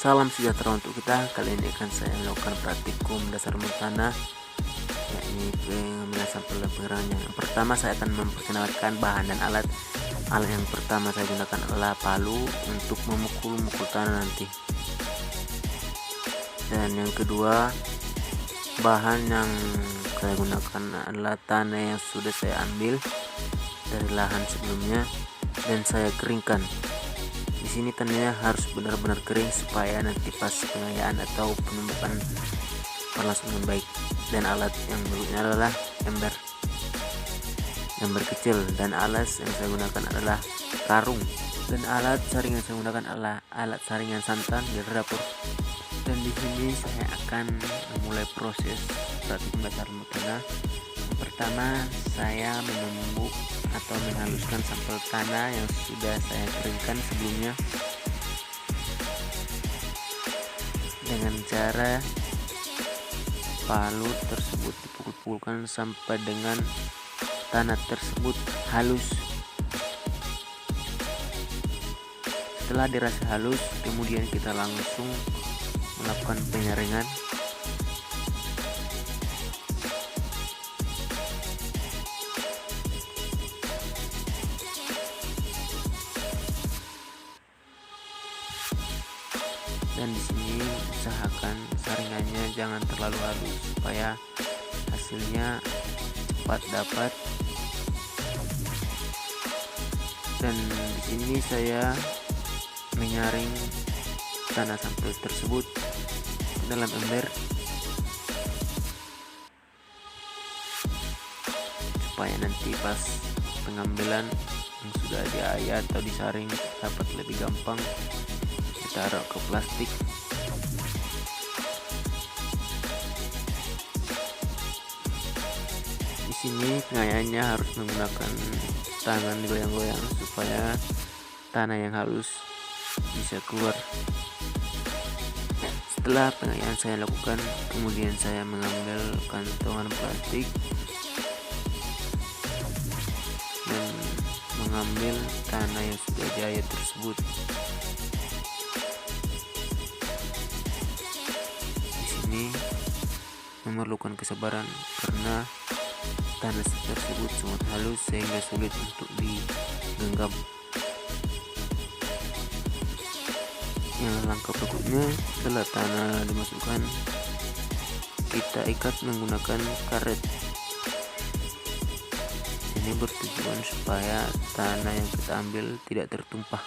Salam sejahtera untuk kita. Kali ini akan saya melakukan praktikum dasar tanah, yakni pengambilan sampel dan pengerangan. Yang pertama saya akan memperkenalkan bahan dan alat. Alat yang pertama saya gunakan adalah palu untuk memukul tanah nanti. Dan yang kedua, bahan yang saya gunakan adalah tanah yang sudah saya ambil dari lahan sebelumnya dan saya keringkan. Di sini tanahnya harus benar-benar kering supaya nanti pas pengayaan atau penumbukan berlangsung dengan baik. Dan alat yang berikutnya adalah ember kecil, dan alas yang saya gunakan adalah karung, dan alat saring yang saya gunakan adalah alat saringan santan dari dapur. Dan di sini saya akan memulai proses praktikum dasar tanah. Yang pertama saya menumbuk atau menghaluskan sampel tanah yang sudah saya keringkan sebelumnya dengan cara palu tersebut dipukul-pukulkan sampai dengan tanah tersebut halus. Setelah dirasa halus, kemudian kita langsung melakukan penyaringan. Dan di sini usahakan saringannya jangan terlalu halus supaya hasilnya cepat dapat. Dan di sini saya menyaring tanah sampel tersebut ke dalam ember supaya nanti pas pengambilan yang sudah diayak atau disaring dapat lebih gampang ditaruh ke plastik. Di sini pengayaannya harus menggunakan tangan goyang-goyang supaya tanah yang halus bisa keluar. Setelah pengayaan saya lakukan, kemudian saya mengambil kantongan plastik dan mengambil tanah yang sudah diayak tersebut. Di sini memerlukan kesabaran karena tanah tersebut sangat halus sehingga sulit untuk digenggam. Yang langkah berikutnya setelah tanah dimasukkan, kita ikat menggunakan karet. Ini bertujuan supaya tanah yang kita ambil tidak tertumpah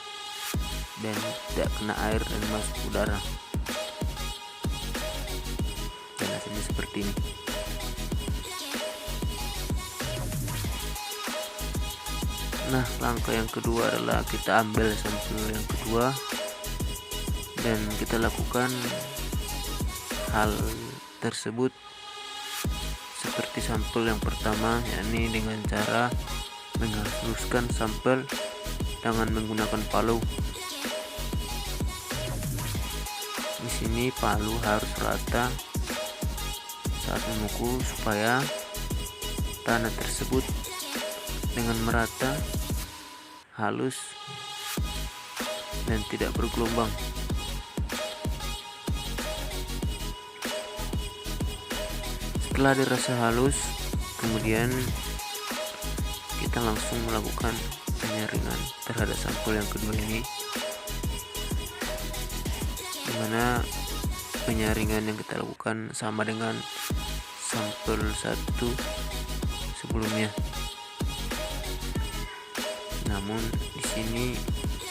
dan tidak kena air dan masuk udara. Dan hasilnya seperti ini. Nah, langkah yang kedua adalah kita ambil sampel yang kedua dan kita lakukan hal tersebut seperti sampel yang pertama, yakni dengan cara menghaluskan sampel dengan menggunakan palu. Di sini palu harus rata saat memukul supaya tanah tersebut dengan merata, halus, dan tidak bergelombang. Setelah dirasa halus, kemudian kita langsung melakukan penyaringan terhadap sampel yang kedua ini, dimana penyaringan yang kita lakukan sama dengan sampel satu sebelumnya. Namun di sini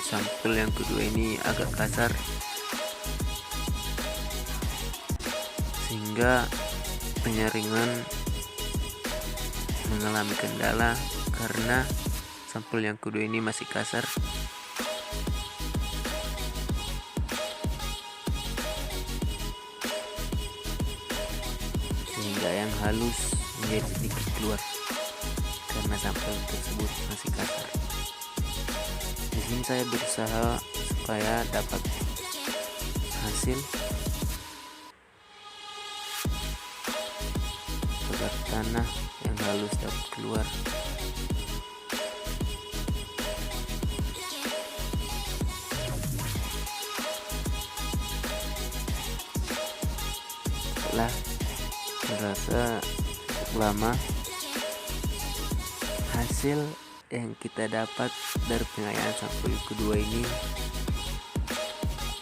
sampel yang kedua ini agak kasar sehingga penyaringan mengalami kendala karena sampel yang kedua ini masih kasar. Sehingga yang halus menjadi sedikit keluar karena sampel tersebut masih kasar. Di sini saya berusaha supaya dapat hasil agar tanah yang halus dapat keluar. setelah merasa cukup lama, hasil yang kita dapat dari pengayaan sampel kedua ini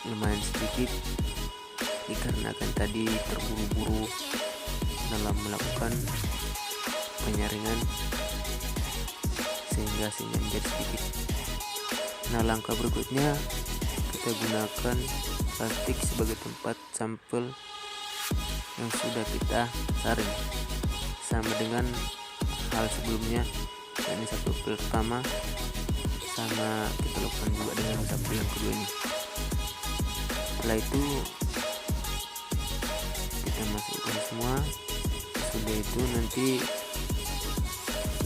lumayan sedikit, dikarenakan tadi terburu-buru dalam melakukan penyaringan sehingga hasilnya menjadi sedikit. Nah, langkah berikutnya kita gunakan plastik sebagai tempat sampel yang sudah kita saring, sama dengan hal sebelumnya, yakni sampel pertama, sama kita lakukan juga dengan sampel yang kedua ini. Setelah itu kita masukkan semua. Sudah itu nanti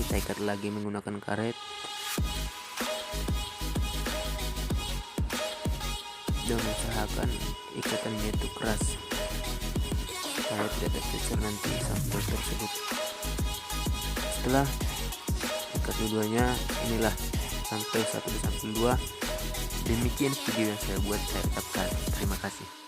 kita ikat lagi menggunakan karet dan usahakan ikatannya itu keras supaya tidak tercecer nanti sampel tersebut. Setelah ikat keduanya, inilah sampel 1 dan sampel 2. Demikian video yang saya buat, saya ucapkan terima kasih.